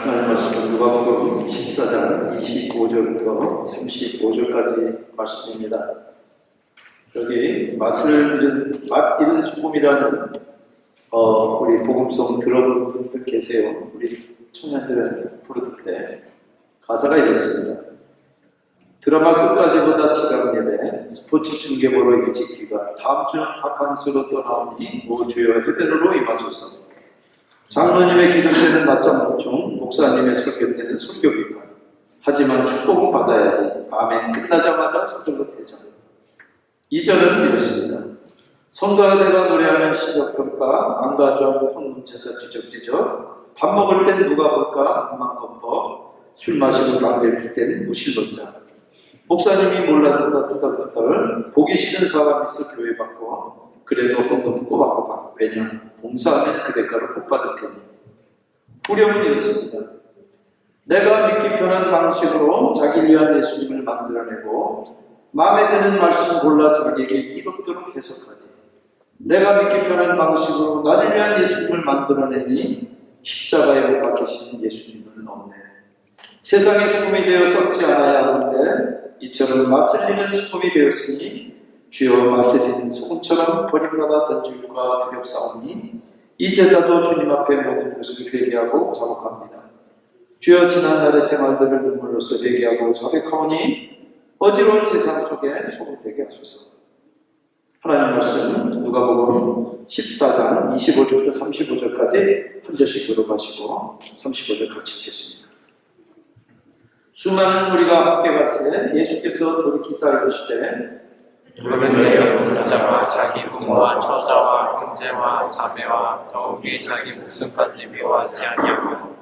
하나님 말씀은 누가복음 14장 25절부터 35절까지 말씀입니다. 여기 맛 잃은 소금이라는 우리 복음송 들어본 분들 계세요. 우리 청년들은 부르들 때 가사가 이렇습니다. 드라마 끝까지보다 지각 예배, 스포츠 중계 보러 일찍 귀가, 다음 주는 바캉스로 떠나오니 오 주여 해변으로 임하소서. 장로님의 기도 때는 낮잠 묵중, 목사님의 설교 때는 설교 비판. 하지만 축복은 받아야지. 아멘 끝나자마자 서둘러 퇴장. 2절은 이렇습니다. 성가대가 노래하면 시적평가, 안 가져온 헌문 찾아 뒤적뒤적. 밥 먹을 땐 누가 볼까 눈만 덮어. 술 마시고 담배 필 땐 무실론자. 목사님이 몰라준다 투덜투덜. 보기 싫은 사람 있어 교회 받고. 그래도 헌금 꼬박꼬박. 왜냐? 봉사하면 그 대가를 못 받을 테니. 후렴은 이렇습니다. 내가 믿기 편한 방식으로 자기를 위한 예수님을 만들어내고 마음에 드는 말씀 골라 자기에게 이롭도록 해석하지. 내가 믿기 편한 방식으로 나를 위한 예수님을 만들어내니 십자가에 못 박히신 예수님은 없네. 세상의 소금이 되어 썩지 않아야 하는데 이처럼 맛을 잃는 소금이 되었으니 주여 맛을 잃는 소금처럼 버림받아 던질까 두렵사오니 이 제자도 주님 앞에 모든 것을 회개하고 자복합니다. 주여 지난날의 생활들을 눈물로써 회개하고 자백하오니 어지러운 세상 속에 소금되게 하소서. 하나님 말씀은 누가복음 14장 25절부터 35절까지 한 절씩 들어가시고 35절 같이 읽겠습니다. 수많은 무리가 함께 갔을 때 예수께서 돌이키사 이르시되 그러면 불자와 자기 부모와 처자와 형제와 자매와 더욱이 자기 목숨까지 미워하지 아니하고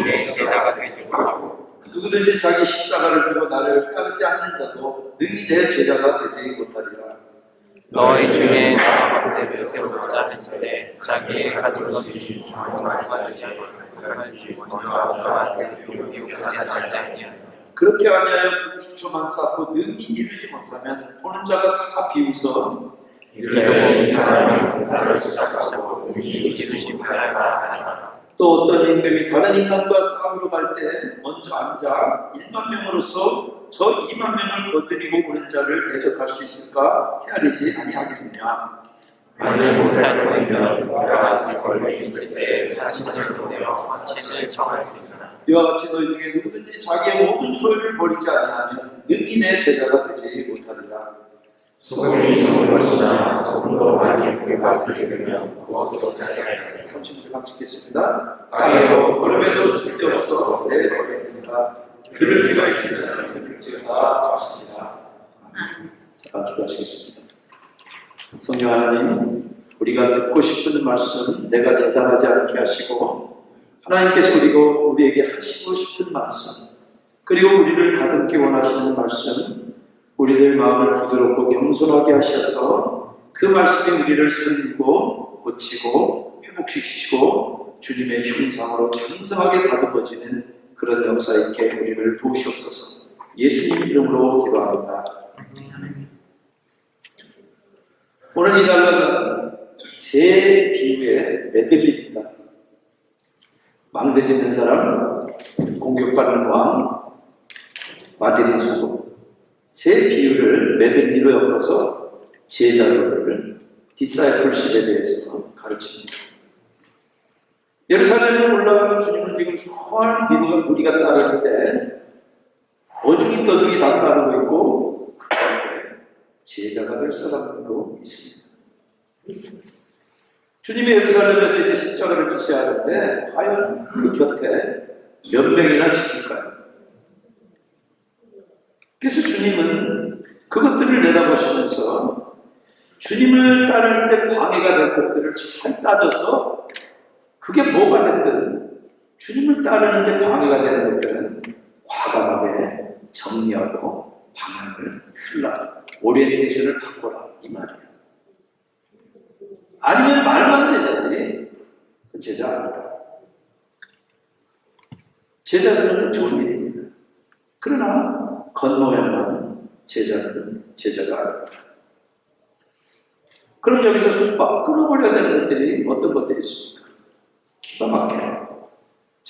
내 제자가 되지 못하고 누구든지 자기 십자가를 들고 나를 따르지 않는 자도 능히 내 제자가 되지 못하리라. 너희 중에 나만대를 세우고자 할지에 자기의 가진 것이 주님을 받으지 않을지 너희가 어떠한 미혹하지 아니하리라. 그렇게 아니하여 그 기초만 쌓고 능히 이루지 못하면 보는 자가 다 비웃어 이르되 이 사람이 공사를 시작하고 능히 이기듯이 하여야 하리라. 또 어떤 임금이 다른 인간과 싸우러 갈 때 먼저 앉아 1만 명으로서 저 2만 명을 거드리고 오는 자를 대적할 수 있을까 헤아리지 아니하겠느냐. 만일 못할 터이면 그가 아직 걸려 있을 때 사신을 보내어 칠을 청할지니라. 이와 같이 너희 중에 누구든지 자기의 모든 소유를 버리지 아니하면 능히 내 제자가 되지 못하리라. 소금이 좋은 것이나 소금도 많이 그 맛을 잃으면 무엇으로 자기를 30절 같이 읽겠습니다. 땅에도 걸음에도 쓸데없어 내 걸음이니라. 들을 귀가 있으면 들을 지가 왔습니다. 잠깐 기도하시겠습니다. 성령 하나님, 우리가 듣고 싶은 말씀 내가 재단하지 않게 하시고 하나님께서 우리에게 하시고 싶은 말씀 그리고 우리를 다듬기 원하시는 말씀 우리들 마음을 부드럽고 겸손하게 하셔서 그 말씀이 우리를 살리고 고치고 회복시키시고 주님의 형상으로 장성하게 다듬어지는 그런 역사 있게 우리를 도우시옵소서. 예수님 이름으로 기도합니다. 오늘 이 단락은 세 비유에 내들립니다. 망대짓는 사람, 공격받는 왕, 맛 잃은 소금. 세 비유를 메들리로 엮어서 제자도를 디사이플십에 대해서 가르칩니다. 예루살렘으로 올라가는 주님을 지금 수많은 무리가 따를 때 어중이 떠중이 다 따르고 있고 그 가운데 제자가 될 사람도 있습니다. 주님이 예루살렘에서 이제 십자가를 지셔야 하는데 과연 그 곁에 몇 명이나 지킬까요? 그래서 주님은 그것들을 내다보시면서 주님을 따를 때 방해가 될 것들을 잘 따져서 그게 뭐가 됐든 주님을 따르는데 방해가 되는 것들은 과감하게 정리하고 방향을 틀라, 오리엔테이션을 바꿔라 이 말이에요. 아니면 말만 제자지 그 제자 아니다. 제자들은 좋은 일입니다. 그러나 건너야만 제자가 아니다. 그럼 여기서 손 막 끊어버려야 되는 것들이 어떤 것들이 있습니까? 기가 막혀요.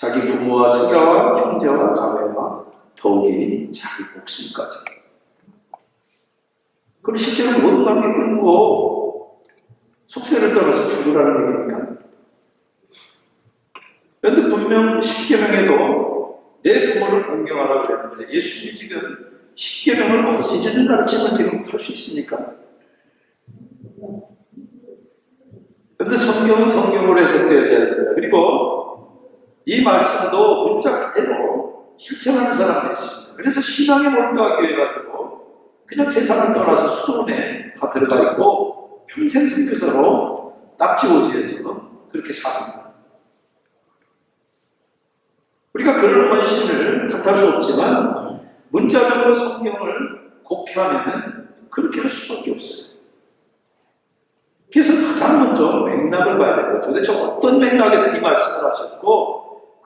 자기 부모와 처자와 형제와 자매와 더욱이 자기 목숨까지. 그럼 실제로 모든 관계 끊고 속세를 떠나서 죽으라는 얘기입니까? 그런데 분명 십계명에도 내 부모를 공경하라고 그랬는데 예수님이 지금 십계명을 거스르는 가르침을 지금 할 수 있습니까? 그런데 성경은 성경으로 해석되어져야 됩니다. 그리고 이 말씀도 문자 그대로 실천하는 사람이 있습니다. 그래서 신앙에 몰두하기 위해 가지고 그냥 세상을 떠나서 수도원에 가 들어가 있고 평생 선교사로 낙지오지에서 그렇게 삽니다. 우리가 그런 헌신을 탓할 수 없지만 문자적으로 성경을 곡해하면 그렇게 할 수밖에 없어요. 그래서 가장 먼저 맥락을 봐야 됩니다. 도대체 어떤 맥락에서 이 말씀을 하셨고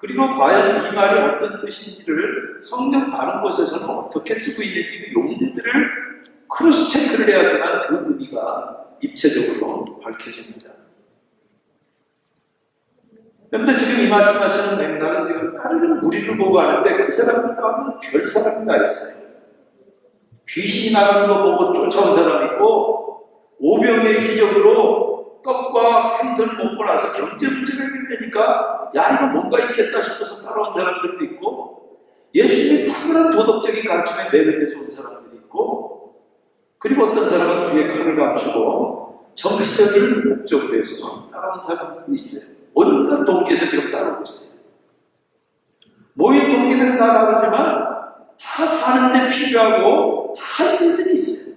그리고 과연 이 말이 어떤 뜻인지를 성경 다른 곳에서는 어떻게 쓰고 있는지 그 용례들을 크로스 체크를 해야지만 그 의미가 입체적으로 밝혀집니다. 그런데 지금 이 말씀하시는 맥락은 지금 따르는 무리를 보고 하는데 그 사람들 가운데는 별 사람이 다 있어요. 귀신이 나가는 거 보고 쫓아온 사람이 있고 오병의 기적으로 떡과 생선을 먹고 나서 경제 문제가 해결되니까 야 이거 뭔가 있겠다 싶어서 따라온 사람들도 있고 예수님이 탁월한 도덕적인 가르침에 매료돼서 온 사람들이 있고 그리고 어떤 사람은 뒤에 칼을 감추고 정치적인 목적으로 해서 따라온 사람들도 있어요. 온갖 동기에서 지금 따라오고 있어요. 모임 동기들은 다 다르지만 다 사는데 필요하고 다 이유들이 있어요.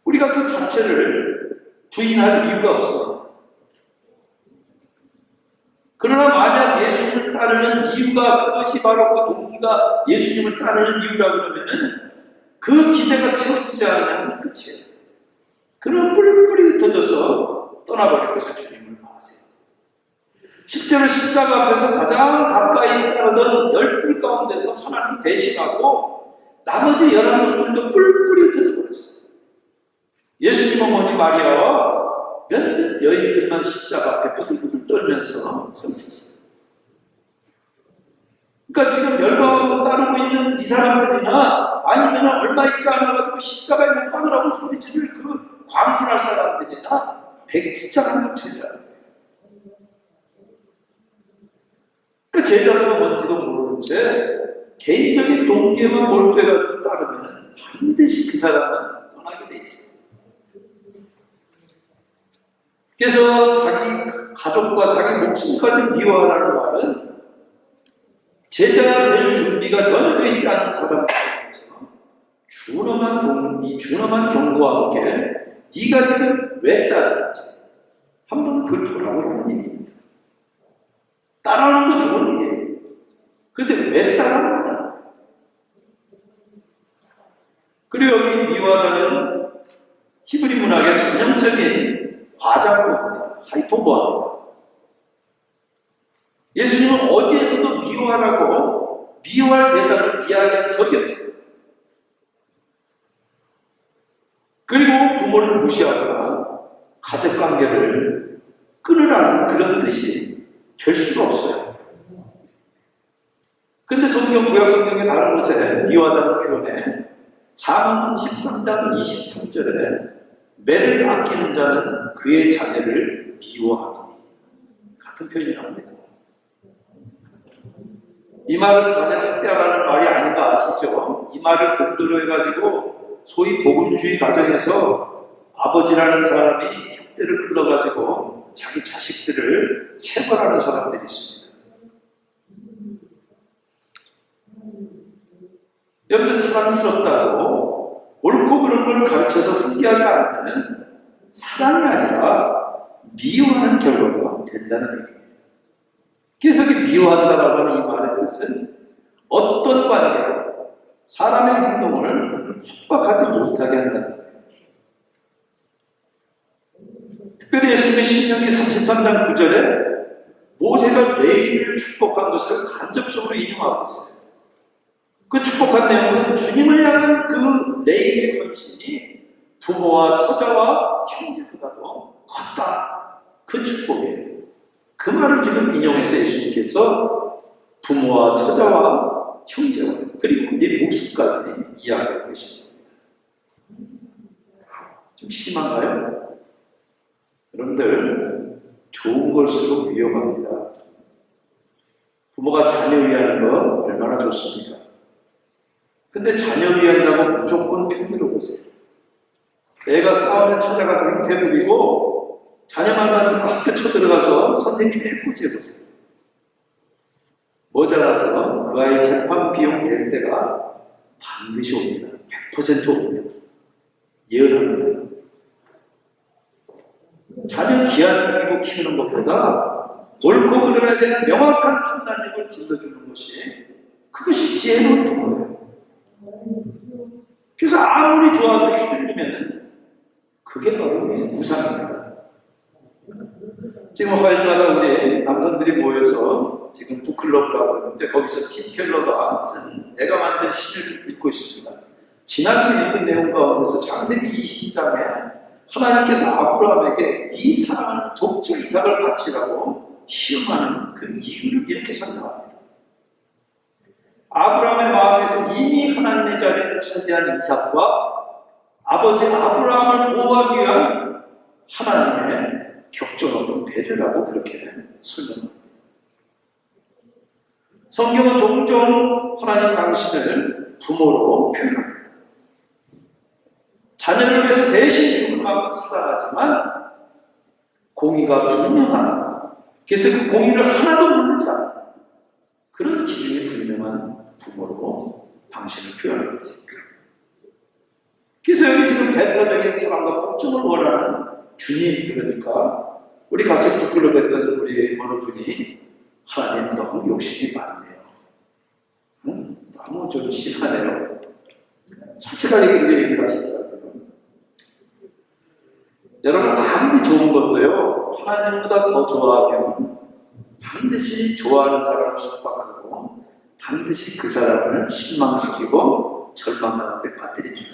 우리가 그 자체를 부인할 이유가 없어요. 그러나 만약 예수님을 따르는 이유가 그것이 바로 그 동기가 예수님을 따르는 이유라 그러면은 그 기대가 채워지지 않으면 끝이에요. 그러면 뿔뿔이 흩어져서 떠나버릴 것을 주님을 아세요. 실제로 십자가 앞에서 가장 가까이 따르던 12 가운데서 하나님 대신하고 나머지 11분들도 뿔뿔이 흩어져 버렸어요. 예수님 어머니 마리아와 몇몇 여인들만 십자가 앞에 부들부들 떨면서 서 있었어요. 그러니까 지금 열광하고 따르고 있는 이 사람들이나 아니면 얼마 있지 않아가지고 십자가에 못 박으라고 소리지를 그 광분할 사람들이나 백지장한 것처럼 그 제자들은 뭔지도 모르는 채 개인적인 동기에만 몰두해가지고 따르면 반드시 그 사람은 떠나게 돼 있어요. 그래서 자기 가족과 자기 목숨까지 미워하라는 말은 제자가 될 준비가 전혀 되어 있지 않은 사람들에게서 준엄한 경고와 함께 네가 지금 왜 따르는지 한번 그걸 돌아보라는 얘기입니다. 따라하는 거 좋은 일이에요. 그런데 왜 따라하는 거야? 그리고 여기 미워하다는 히브리 문학의 전형적인 과장법입니다. 하이퍼보아입니다. 예수님은 어디에서도 미워하라고 미워할 대상을 이야기한 적이 없어요. 그리고 부모를 무시하거나 가족관계를 끊으라는 그런 뜻이 될 수가 없어요. 그런데 성경, 구약 성경의 다른 곳에 미워하다는 표현에 잠언 13장 23절에 매를 아끼는 자는 그의 자녀를 미워하니 같은 표현이 나옵니다. 이 말은 자녀를 학대하라는 말이 아닌 거 아시죠? 이 말을 근거로 해가지고 소위 복음주의 가정에서 아버지라는 사람이 흉대를 끌어가지고 자기 자식들을 체벌하는 사람들이 있습니다. 여러분들 사랑스럽다고 옳고 그런 걸 가르쳐서 훈계하지 않으면 사랑이 아니라 미워하는 결과가 된다는 얘기입니다. 그래서 미워한다라고 하는 이 말의 뜻은 어떤 관계, 사람의 행동을 속박하지 못하게 한다는 거예요. 특별히 예수님의 신명기 33장 9절에 모세가 레위를 축복한 것을 간접적으로 인용하고 있어요. 그 축복한 내용은 주님을 향한 그 레위의 헌신이 부모와 처자와 형제보다도 컸다. 그 축복이에요. 그 말을 지금 인용해서 예수님께서 부모와 처자와 형제와 그리고 네 목숨까지 이야기하고 계십니다. 좀 심한가요? 여러분들, 좋은 걸수록 위험합니다. 부모가 자녀 위하는 거 얼마나 좋습니까? 근데 자녀 위한다고 무조건 편들어 보세요. 애가 싸우면 찾아가서 행패 부리고 자녀 말만 듣고 학교 쳐들어가서 선생님이 해코지 해보세요. 모자라서 그 아이 재판 비용 될 때가 반드시 옵니다. 100% 옵니다. 예언합니다. 자녀 기한 죽이고 키우는 것보다 옳고 그름에 대한 명확한 판단력을 길러주는 것이 그것이 지혜로운 부모예요. 그래서 아무리 좋아도 휘둘리면 그게 바로 무상입니다. 지금 화요일마다 우리 남성들이 모여서 지금 북클럽이라고 하는데 거기서 팀 켈러가 쓴 내가 만든 시를 읽고 있습니다. 지난주 읽은 내용 가운데서 창세기 20장에 하나님께서 아브라함에게 네 사랑하는 독자 이삭을 바치라고 시험하는 그 이유를 이렇게 설명합니다. 아브라함의 마음에서 이미 하나님의 자리를 차지한 이삭과 아버지 아브라함을 보호하기 위한 하나님의 격조 높은 배려라고 그렇게 설명합니다. 성경은 종종 하나님 당신을 부모로 표현합니다. 자녀를 위해서 대신 죽을 만큼 사랑하지만 공의가 분명한, 그래서 그 공의를 하나도 모르지 않는 그런 기준이 분명한 부모로 당신을 표현하고 있습니다. 그래서 여기 지금 배타적인 사랑과 복종을 원하는 주님, 그러니까 우리 같이 부끄러웠던 우리 어느 분이 하나님 너무 욕심이 많네요. 너무 좀 심하네요. 솔직하게 그렇게 얘기를 하시더라고요. 여러분, 아무리 좋은 것도요, 하나님보다 더 좋아하면 반드시 좋아하는 사람을 속박하고 반드시 그 사람을 실망시키고 절망 가운데 빠뜨립니다.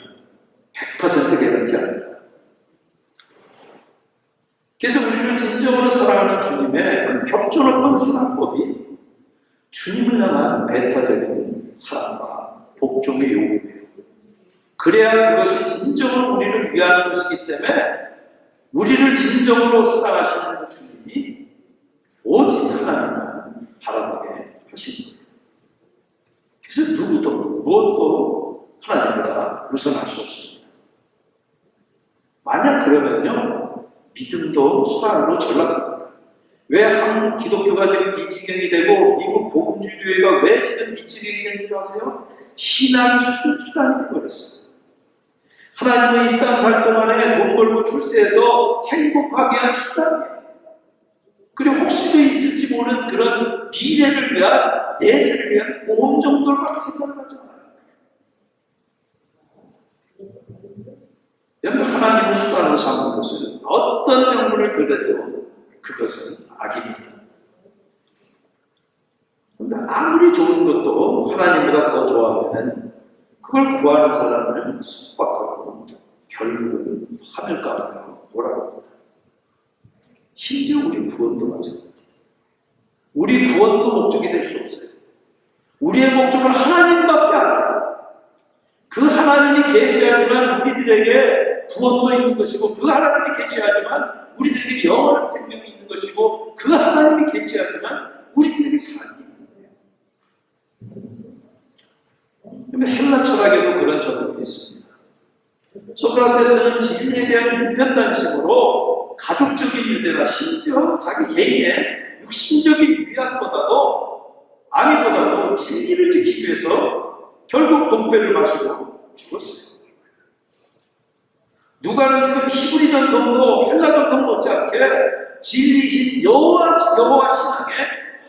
100% 개런티합니다. 그래서 우리를 진정으로 사랑하는 주님의 그 격조 높은 사랑법이 주님을 향한 배타적인 사랑과 복종의 요구예요. 그래야 그것이 진정으로 우리를 위하는 것이기 때문에 우리를 진정으로 사랑하시는 그 주님이 오직 하나님만 바라보게 하신 거예요. 그래서 누구도 무엇도 하나님보다 우선할 수 없습니다. 만약 그러면요, 믿음도 수단으로 전락합니다. 왜 한국 기독교가 지금 이 지경이 되고 미국 복음주의교회가 왜 지금 이 지경이 된 줄 아세요? 신앙이 수단이 되어버렸어요. 하나님은 이 땅 살 동안에 돈 벌고 출세해서 행복하게 한 수단이에요. 그리고 혹시도 있을지 모르는 그런 미래를 위한, 내세를 위한 보험 정도로밖에 생각을 하지 않아요. 여러분, 하나님을 수단으로 삼는 것은 어떤 명분을 들여도 그것은 악입니다. 그런데 아무리 좋은 것도 하나님보다 더 좋아하면 그걸 구하는 사람을 속박하고 결국은 하늘 가운데로 몰아갑니다. 심지어 우리 구원도 마찬가지예요. 우리 구원도 목적이 될 수 없어요. 우리의 목적은 하나님밖에 안 돼요. 그 하나님이 계시하지만 우리들에게 구원도 있는 것이고, 그 하나님이 계시하지만 우리들에게 영원한 생명이 있는 것이고, 그 하나님이 계시하지만 우리들에게 사랑이 있는 거예요. 헬라 철학에도 그런 전통이 있습니다. 소크라테스는 진리에 대한 인편단심으로 가족적인 유대나 심지어 자기 개인의 육신적인 위안보다도 아니보다도 진리를 지키기 위해서 결국 독배를 마시고 죽었어요. 누가는 지금 히브리 전통도 헬라 전통 못지않게 진리이신 여호와 신앙에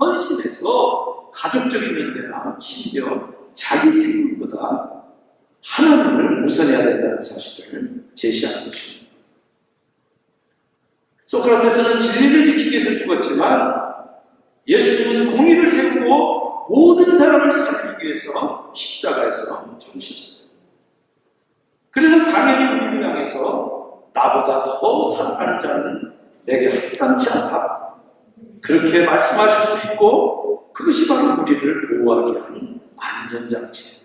헌신해서 가족적인 연대나 심지어 자기 생명보다 하나님을 우선해야 된다는 사실을 제시하는 것입니다. 소크라테스는 진리를 지키기 위해서 죽었지만 예수님은 공의를 세우고 모든 사람을 살리기 위해서 십자가에서 죽으셨어요. 그래서 당연히 우리를 향해서 나보다 더 사랑하는 자는 내게 합당치 않다. 그렇게 말씀하실 수 있고 그것이 바로 우리를 보호하게 하는 안전장치.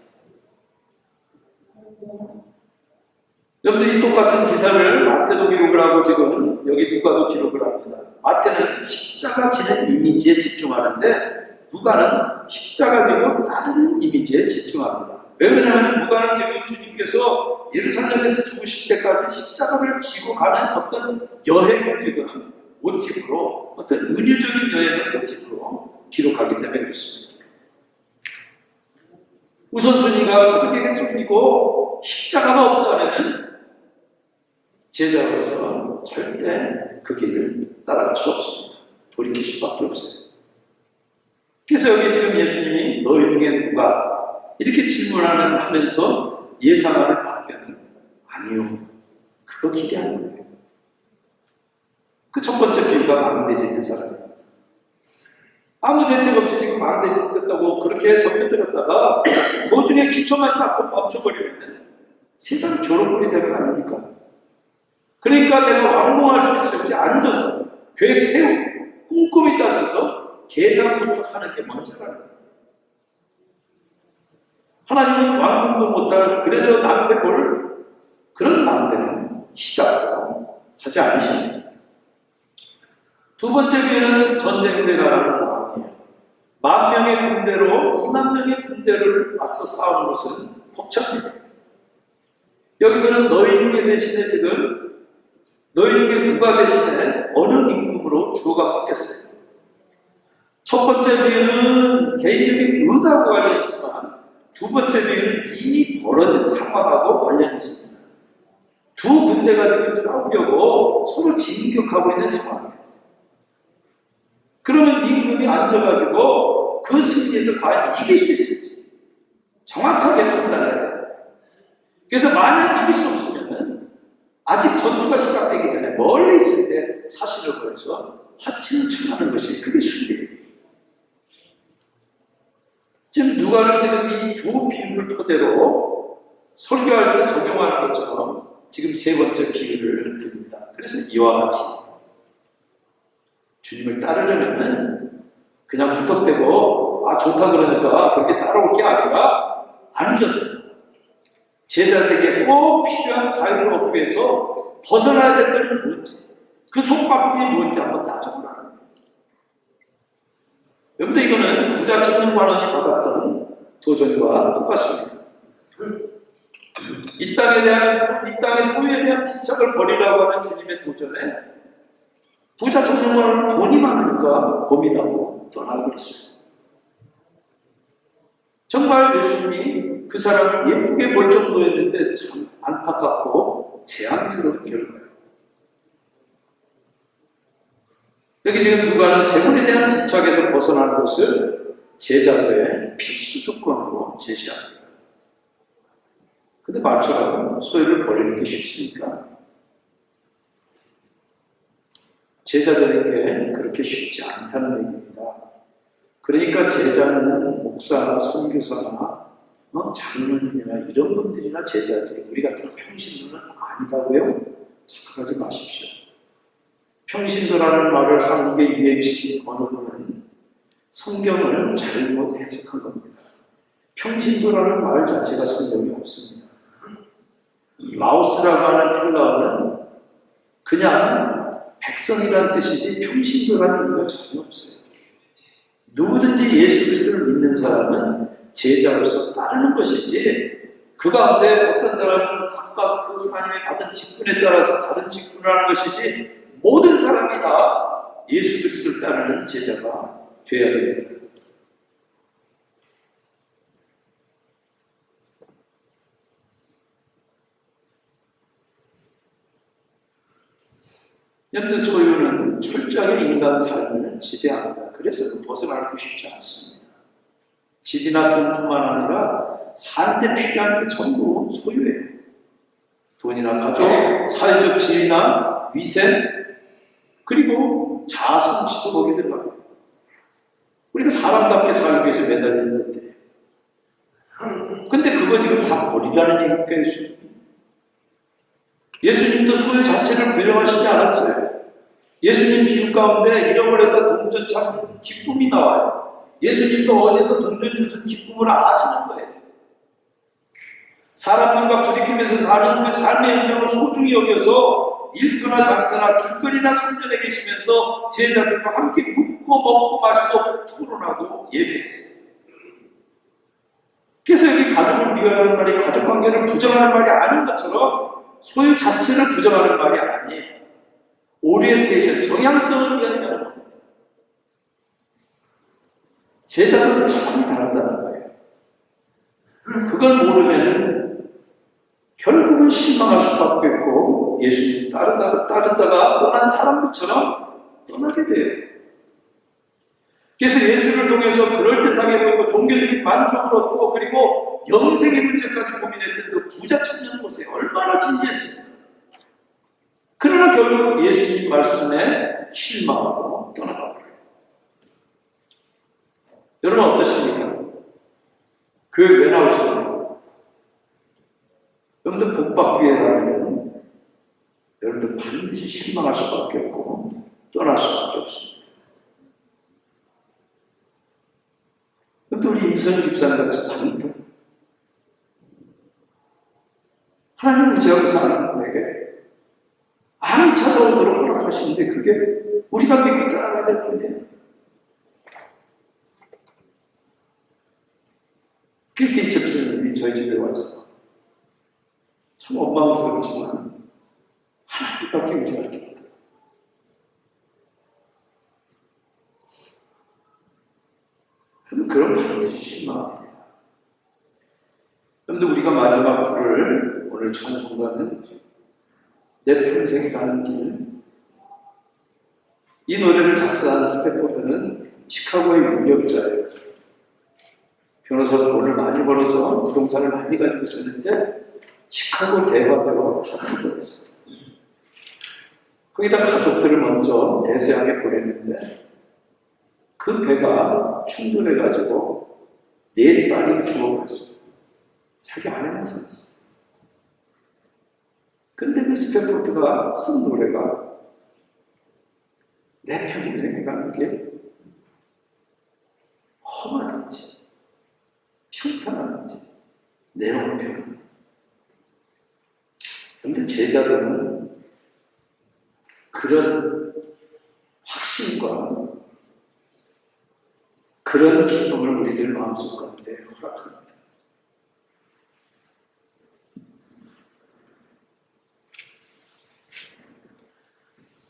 여러분들 이 똑같은 기사를 마태도 기록을 하고 지금 여기 누가도 기록을 합니다. 마태는 십자가 지는 이미지에 집중하는데 누가는 십자가 지고 따르는 이미지에 집중합니다. 왜 그러냐면 누가는 지금 주님께서 예루살렘에서 죽으실 때까지 십자가를 지고 가는 어떤 여행을 지금 모티브로 어떤 은유적인 여행을 모티브로 기록하기 때문에 그렇습니다. 우선순위가 가족에게 쏠리고 십자가가 없다면 제자로서 절대 그 길을 따라갈 수 없습니다. 돌이킬 수밖에 없어요. 그래서 여기 지금 예수님이 너희 중에 누가 이렇게 질문하는 하면서 예상하는 답변은 아니요. 그거 기대하는 거예요. 그 첫 번째 비유가 망대지 있는 사람이에요. 아무 대책 없이 지금 망대지 있다고 그렇게 덤벼들었다가 도중에 기초만 쌓고 멈춰버리면 세상 조롱거리 될 거 아닙니까? 그러니까 내가 완공할 수 있을지 앉아서 계획 세우고 꼼꼼히 따져서 계산부터 하는 게 먼저라는 거예요. 하나님은 완공도 못할 그래서 남대 볼 그런 남대는 시작도 하지 않으십니다. 두 번째 비유는 전쟁대라는 왕이에요. 10,000명의 군대로 20,000명의 군대를 맞서 싸우는 것은 복잡해요. 여기서는 너희 중에 대신에 지금 너희 중에 누가 대신에 어느 임금으로 주어가 바뀌었어요. 첫 번째 비유는 개인적인 의도하고 관련있지만 두 번째 비유는 이미 벌어진 상황하고 관련이 있습니다. 두 군대가 지금 싸우려고 서로 진격하고 있는 상황이에요. 그러면 임금이 앉아가지고 그 승리에서 과연 이길 수 있을지 정확하게 판단해야 돼요. 그래서 만약 이길 수 없으면 아직 전투가 시작되기 전에 멀리 있을 때 사실을 보여서 화친을 청하는 것이 그게 순리예요. 지금 누가는 지금 이 두 비유를 토대로 설교할 때 적용하는 것처럼 지금 세 번째 비유를 듭니다. 그래서 이와 같이 주님을 따르려면 그냥 무턱대고 좋다 그러니까 그렇게 따라올 게 아니라 앉아서 제자들에게 꼭 필요한 자유를 얻기 위해서 벗어나야 될 것은 뭔지 그 속박들이 뭔지 한번 따져보라는 거예요. 여러분들 이거는 부자 천년만원이 받았던 도전과 똑같습니다. 이 땅의 소유에 대한 집착을 버리라고 하는 주님의 도전에 부자 천년만원은 돈이 많으니까 고민하고 떠나고 있어요. 정말 예수님이 그 사람을 예쁘게 볼 정도였는데 참 안타깝고 재앙스러운 결과예요. 여기 지금 누가는 재물에 대한 집착에서 벗어나는 것을 제자들의 필수 조건으로 제시합니다. 근데 말처럼 소유를 버리는 게 쉽습니까? 제자들에게 그렇게 쉽지 않다는 얘기입니다. 그러니까 제자는 목사나 선교사나 장로님이나 이런 분들이나 제자들이 우리 같은 평신도는 아니다고요? 착각하지 마십시오. 평신도라는 말을 한국에 유행시킨 어느 분은 성경을 잘못 해석한 겁니다. 평신도라는 말 자체가 성경에 없습니다. 라오스라고 하는 헬라어는 그냥 백성이라는 뜻이지 평신도라는 의미가 전혀 없어요. 누구든지 예수 그리스도를 믿는 사람은 제자로서 따르는 것이지 그 가운데 어떤 사람은 각각 그 하나님의 받은 직분에 따라서 다른 직분을 하는 것이지 모든 사람이 다 예수 그리스도를 따르는 제자가 되어야 됩니다. 현대 소유는 철저하게 인간 삶을 지배합니다. 그래서 벗어나기 쉽지 않습니다. 집이나 돈뿐만 아니라 사는데 필요한 게 전부 소유예요. 돈이나 가족, 사회적 지위나 위세, 그리고 자아성취도 거기에 들어가요. 우리가 사람답게 살기 위해서 매달리는데 근데 그거 지금 다 버리라는 얘기입니까? 예수님도 소유 자체를 부정하시지 않았어요. 예수님 비유 가운데 잃어버렸다 동전 찾는 기쁨이 나와요. 예수님도 어디서 동전 주신 기쁨을 아시는 거예요. 사람들과 부딪히면서 사는 그 삶의 현장을 소중히 여겨서 일터나 장터나 길거리나 성전에 계시면서 제자들과 함께 웃고 먹고 마시고 토론하고 예배했어요. 그래서 여기 가족을 미워하는 말이 가족관계를 부정하는 말이 아닌 것처럼 소유 자체를 부정하는 말이 아니에요. 오리엔테이션, 정향성을 이야기하는 겁니다. 제자들은 차원이 다르다는 거예요. 그걸 모르면 결국은 실망할 수밖에 없고 예수님 따르다가 떠난 사람들처럼 떠나게 돼요. 그래서 예수를 통해서 그럴듯하게 보이고 종교적인 만족을 얻고 그리고 영생의 문제까지 고민했던 그 부자 청년 보세요. 얼마나 진지했습니까? 그러나 결국 예수님 말씀에 실망하고 떠나가버려요. 여러분 어떠십니까? 교회 왜 나오십니까? 여러분들 복 받기 위해서는 여러분들 반드시 실망할 수밖에 없고 떠날 수밖에 없습니다. 그런데 우리 임선희 집사님 같이 반대. 하나님 의지하고 사는 분에게 암이 찾아오도록 허락하시는데 그게 우리가 믿고 따라가야 될 뿐이에요. 길티 집사님이 저희 집에 와서 참 원망스럽지만 하나님밖에 의지할 게 없다. 그럼 반드시 실망합니다. 그런데 우리가 마지막 불을 오늘 찬송가는 내 평생에 가는 길. 이 노래를 작사한 스태포드는 시카고의 유력자예요. 변호사도 돈을 많이 벌어서 부동산을 많이 가지고 있었는데 시카고 대화대로 다 타버렸어요. 거기다 가족들을 먼저 대서양에 보냈는데 그 배가 충돌해가지고 4딸이 죽어버렸어요. 자기 아내만 살았어요. 근데 그 스태포드가 쓴 노래가 내 평생에 가는 게 험하든지 평탄하든지 내 형편. 그런데 제자들은 그런 확신과 그런 기쁨을 우리들 마음속 가운데 허락합니다.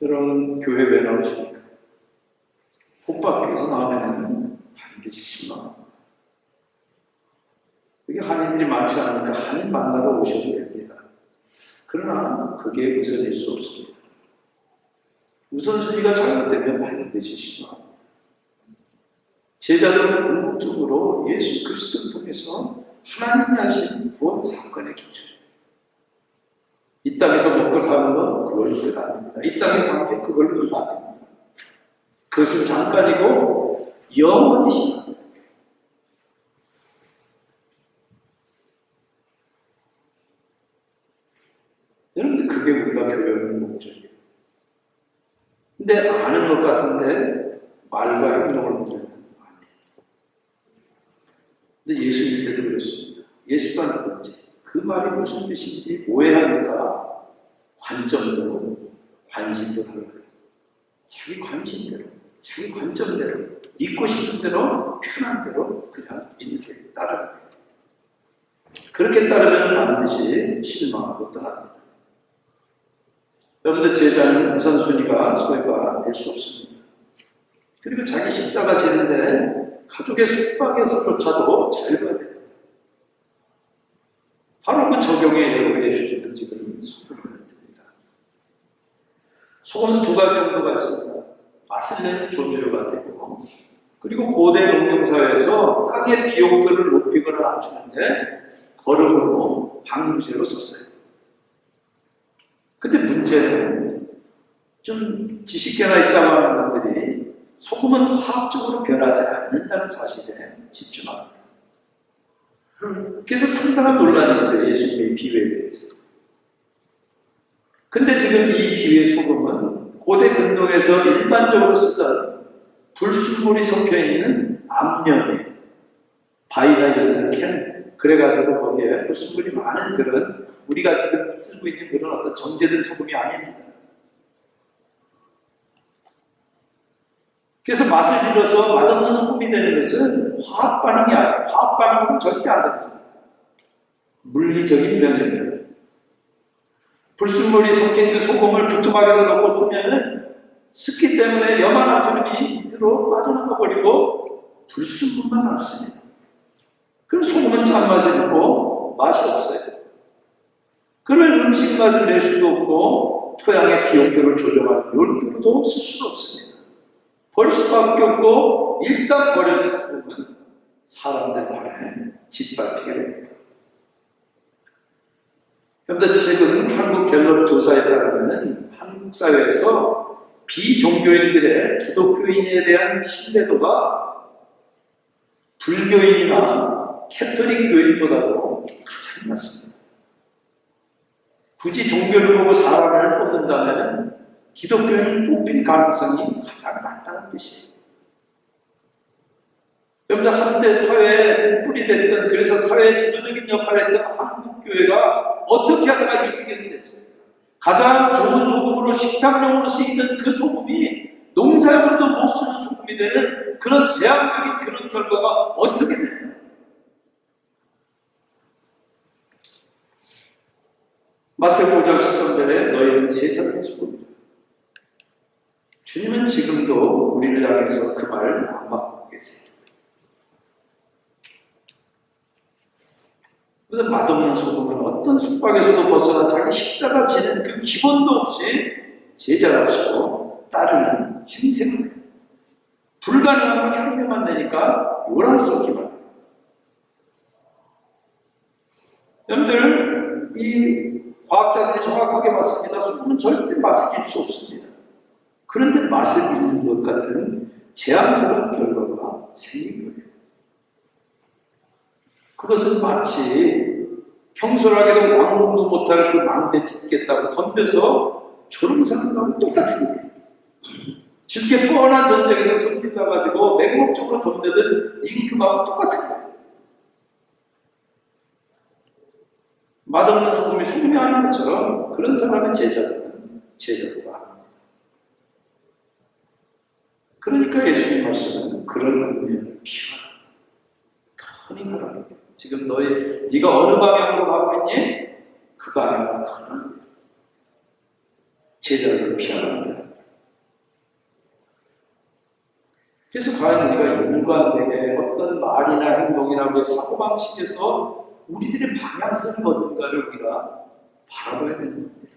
여러분 교회 왜 나오십니까? 복 받기 위해서 나오면 반드시 실망합니다. 여기 한인들이 많지 않으니까 한인 만나러 오셔도 됩니다. 그러나 그게 우선일 수 없습니다. 우선순위가 잘못되면 반드시 실망합니다. 제자들은 궁극적으로 예수 그리스도를 통해서 하나님이 하신 구원 사건의 기초입니다. 이 땅에서 먹고 사는 건 그걸로 끝 아닙니다. 이 땅의 관계 그걸로 끝 아닙니다. 그것은 잠깐이고 영원히 시작합니다. 여러분들 그게 우리가 교회의 목적이에요. 근데 아는 것 같은데 말과 행동을 못해요. 근데 예수님께도 그랬습니다. 예수가 누군지, 그 말이 무슨 뜻인지 오해하니까 관점도, 관심도 달라요. 자기 관심대로, 자기 관점대로, 믿고 싶은 대로, 편한 대로 그냥 이렇게 따르는 거예요. 그렇게 따르면 반드시 실망하고 떠납니다. 여러분들 제자는 우선순위가 소외가 될 수 없습니다. 그리고 자기 십자가 지는데 가족의 속박에서조차도 잘 봐야 됩니다. 바로 그 적용에 여러분의 주제를 지금 소금을 드립니다. 소금은 2가지 정도가 있습니다. 맛을 내는 조미료가 되고 그리고 고대 농경사회에서 땅의 비용들을 높이거나 낮추는데 거름으로 방부제로 썼어요. 근데 문제는 좀 지식계나 있다고 하는 분들이 소금은 화학적으로 변하지 않는다는 사실에 집중합니다. 그래서 상당한 논란이 있어요. 예수님의 비유에 대해서. 근데 지금 이 비유의 소금은 고대 근동에서 일반적으로 쓰던 불순물이 섞여 있는 암염이 바위나 이런 캔 그래가지고 거기에 불순물이 많은 그런 우리가 지금 쓰고 있는 그런 어떤 정제된 소금이 아닙니다. 그래서 맛을 잃어서 맛없는 소금이 되는 것은 화학 반응이 아니에요. 화학 반응은 절대 안 됩니다. 물리적인 변화입니다. 불순물이 섞인 그 소금을 부뚜막에다 넣고 쓰면은 습기 때문에 염화나트륨이 밑으로 빠져나가 버리고 불순물만 남습니다. 그럼 소금은 짠맛이 있고 맛이 없어요. 그런 음식 맛을 낼 수도 없고 토양의 기온도를 조정하는 열도도 쓸 수가 없습니다. 버릴 수밖에 없고 일단 버려진 소금은 사람들 발에 짓밟히게 됩니다. 그런데 최근 한국 갤럽 조사에 따르면 한국 사회에서 비종교인들의 기독교인에 대한 신뢰도가 불교인이나 캐톨릭 교인보다도 가장 낮습니다. 굳이 종교를 보고 사람을 뽑는다면 기독교인을 뽑힐 가능성이 가장 낮다는 뜻이에요. 여러분들 한때 사회에 등불이 됐던, 그래서 사회의 지도적인 역할을 했던 한국교회가 어떻게 하다가 이 지경이 됐어요? 가장 좋은 소금으로 식탁용으로 쓰이는 그 소금이 농사용으로도 못 쓰는 소금이 되는 그런 제한적인 그런 결과가 어떻게 되나요? 마태복음 5장 13절에 너희는 세상의 소금이라. 주님은 지금도 우리를 향해서 그 말을 안 바꾸고 계세요. 그래서 맛없는 소금은 어떤 속박에서도 벗어나 자기 십자가 지는 그 기본도 없이 제자랍시고 따르는 행생을 불가능한 흉내만 내니까 요란스럽기만 해요. 여러분들 이 과학자들이 정확하게 봤습니다. 소금은 절대 맛을 잃을 수 없습니다. 그런데 맛을 잃는 것 같은 재앙스러운 결과가 생긴 거예요. 그것은 마치 경솔하게도 왕궁도 못할 그 망대 짓겠다고 덤벼서 조롱사는 거하고 똑같은 거예요. 쉽게 뻔한 전쟁에서 선질나가지고 맹목적으로 덤벼든 임금하고 똑같은 거예요. 맛없는 소금이 소금이 아닌 것처럼 그런 사람의 제자들은 제자도가 아닙니다. 그러니까 예수님 말씀은 그런 은혜를 피하라. 터닝하라. 지금 네가 어느 방향으로 가고 있니? 그 방향으로 터닝하라. 제자를 피하라. 그래서 과연 우리가 인간에게 어떤 말이나 행동이나 우리의 사고방식에서 우리들의 방향성이 어딘가를 우리가 바라봐야 되는 겁니다.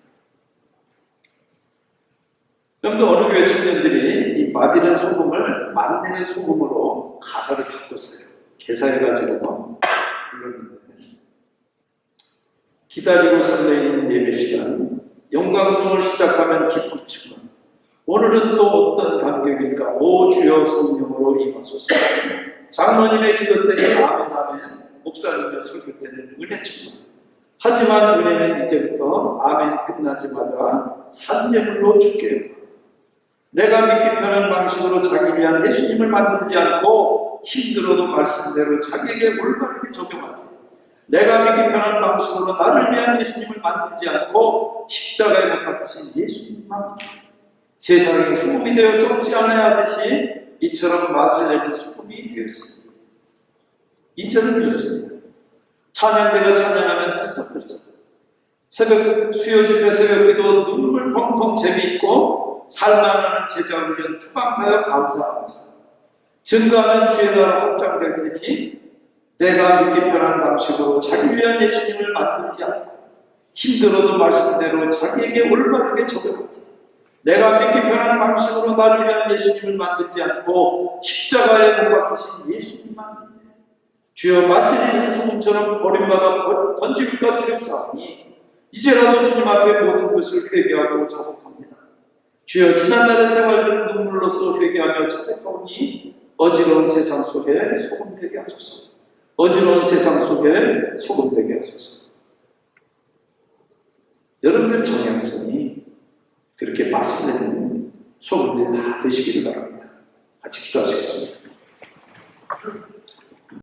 여러분들 어느 교회 청년들이 이 맛있는 소금을 만드는 소금으로 가사를 바꿨어요. 개사해가지고 불렀는데 기다리고 설레이는 예배 시간 영광성을 시작하면 기쁘지만 오늘은 또 어떤 감격일까? 오 주여 성령으로 임하소서. 장로님의 기도 때는 아멘 아멘, 목사님의 설교 때는 은혜 충만. 하지만 은혜는 이제부터 아멘 끝나자마자 산재물로 줄게요. 내가 믿기 편한 방식으로 자기 위한 예수님을 만들지 않고 힘들어도 말씀대로 자기에게 올바르게 적용하지. 내가 믿기 편한 방식으로 나를 위한 예수님을 만들지 않고 십자가에 못 박히신 예수님만 믿는 세상의 소금이 되어 썩지 않아야 하듯이 이처럼 맛을 내는 소금이 되었습니다. 2절을 드렸습니다. 찬양대가 찬양하면 들썩들썩. 새벽 수요 집회 새벽기도 눈물 펑펑 재미있고 살만하는 제자 훈련 추방사역 감사하면서 증거하면 주의 나라 확장될 테니 내가 믿기 편한 방식으로 자기 위한 예수님을 만들지 않고 힘들어도 말씀대로 자기에게 올바르게 적용하지. 내가 믿기 편한 방식으로 나를 위한 예수님을 만들지 않고 십자가에 못 박히신 예수님만 믿네. 주여 맛을 잃은 소금처럼 버림받아 던질까 두렵사오니 이제라도 주님 앞에 모든 것을 회개하고 자복합니다. 주여 지난날의 생활들을 눈물로써 회개하며 자복하오니 어지러운 세상 속에 소금되게 하소서. 어지러운 세상 속에 소금되게 하소서. 여러분들 정향성이 그렇게 맛을 내는 소금들이 다 되시기를 바랍니다. 같이 기도하시겠습니다.